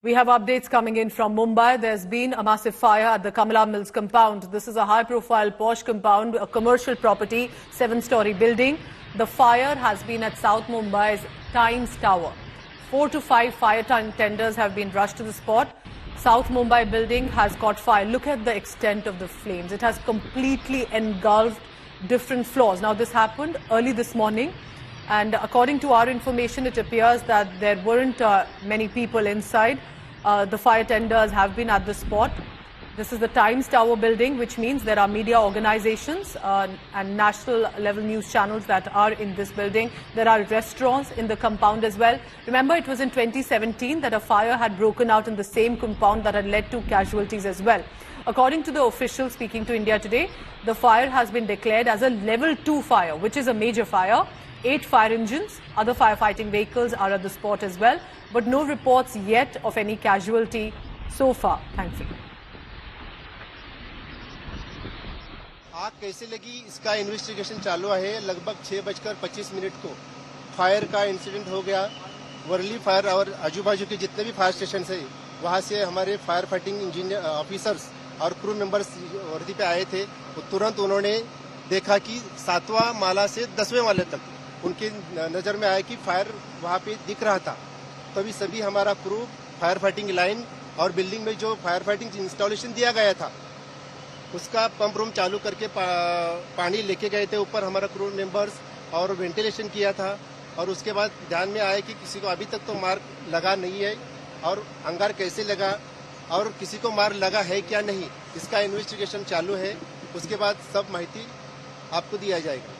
We have updates coming in from Mumbai. There's been a massive fire at the Kamala Mills compound. This is a high-profile posh compound, a commercial property, 7-story building. The fire has been at South Mumbai's Times Tower. 4 to 5 fire tenders have been rushed to the spot. South Mumbai building has caught fire. Look at the extent of the flames. It has completely engulfed different floors. Now, this happened early this morning. And according to our information, it appears that there weren't many people inside. The fire tenders have been at the spot. This is the Times Tower building, which means there are media organizations and national level news channels that are in this building. There are restaurants in the compound as well. Remember, it was in 2017 that a fire had broken out in the same compound that had led to casualties as well. According to the officials speaking to India Today, the fire has been declared as a level 2 fire, which is a major fire. 8 fire engines, other firefighting vehicles are at the spot as well, but no reports yet of any casualty so far, thankfully. आग कैसे लगी इसका investigation चालू है। लगभग 6:25 को fire का incident हो गया। वर्ली फायर और आजू बाजू के जितने भी फायर स्टेशन है वहां से हमारे फायर फाइटिंग इंजीनियर ऑफिसर्स और क्रू मेंबर्स वर्दी पे आए थे। तो तुरंत उन्होंने देखा कि 7वां माला से 10वें माले तक उनकी नजर में आया कि फायर वहां पे दिख रहा था। तभी सभी हमारा क्रू फायर फाइटिंग लाइन और बिल्डिंग में जो फायर फाइटिंग इंस्टॉलेशन दिया गया था उसका पंप रूम चालू करके पानी लेके गए थे ऊपर। हमारा क्रू मेंबर्स और वेंटिलेशन किया था और उसके बाद ध्यान में आया कि किसी को अभी तक तो मार लगा नहीं है और अंगार कैसे लगा और किसी को मार लगा है क्या नहीं, इसका इन्वेस्टिगेशन चालू है। उसके बाद सब माहिती आपको दिया जाएगा।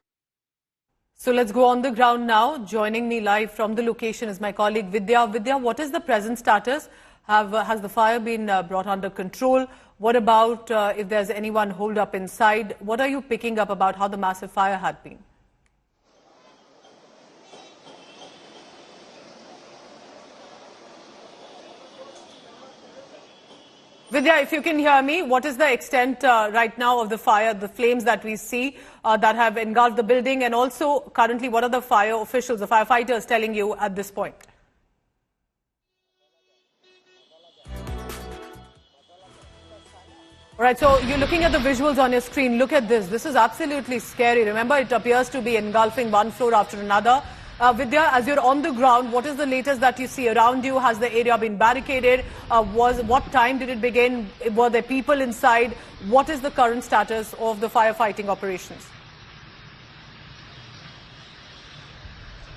So let's go on the ground now. Joining me live from the location is my colleague Vidya. Vidya, what is the present status? Has the fire been brought under control? What about if there's anyone holed up inside? What are you picking up about how the massive fire had been? Vidya, if you can hear me, what is the extent right now of the fire, the flames that we see that have engulfed the building, and also currently what are the fire officials, the firefighters telling you at this point? All right, so you're looking at the visuals on your screen. Look at this. This is absolutely scary. Remember, it appears to be engulfing one floor after another. Vidya, as you're on the ground, what is the latest that you see around you? Has the area been barricaded? What time did it begin? Were there people inside? What is the current status of the firefighting operations?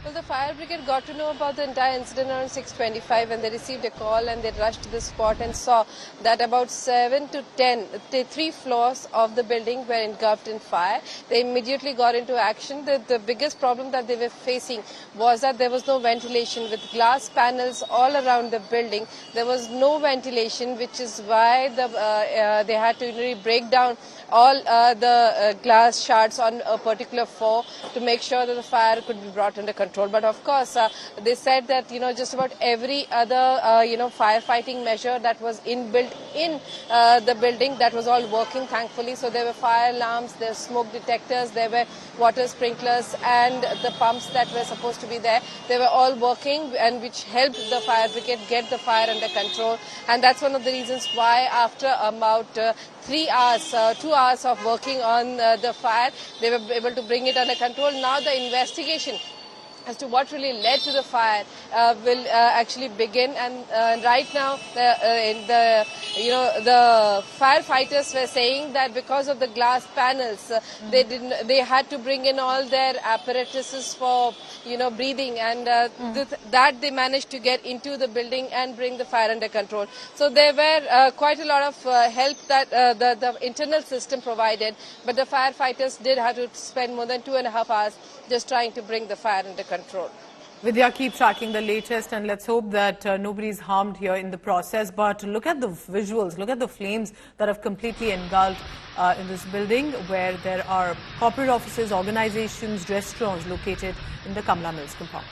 Well, the fire brigade got to know about the entire incident around 6:25 and they received a call and they rushed to the spot and saw that about 7 to 10, 3 floors of the building were engulfed in fire. They immediately got into action. The biggest problem that they were facing was that there was no ventilation. With glass panels all around the building, there was no ventilation, which is why they had to really break down all the glass shards on a particular floor to make sure that the fire could be brought under control. But of course, they said that, just about every other, firefighting measure that was inbuilt in the building, that was all working, thankfully. So there were fire alarms, there were smoke detectors, there were water sprinklers and the pumps that were supposed to be there. They were all working, and which helped the fire brigade get the fire under control. And that's one of the reasons why after about 3 hours, 2 hours of working on the fire, they were able to bring it under control. Now the investigation as to what really led to the fire will actually begin, and right now the firefighters were saying that because of the glass panels, they had to bring in all their apparatuses for breathing, and that they managed to get into the building and bring the fire under control. So there were quite a lot of help that the internal system provided, but the firefighters did have to spend more than 2.5 hours just trying to bring the fire under control. Vidya, keep tracking the latest, and let's hope that nobody's harmed here in the process. But look at the visuals, look at the flames that have completely engulfed in this building, where there are corporate offices, organizations, restaurants located in the Kamala Mills compound.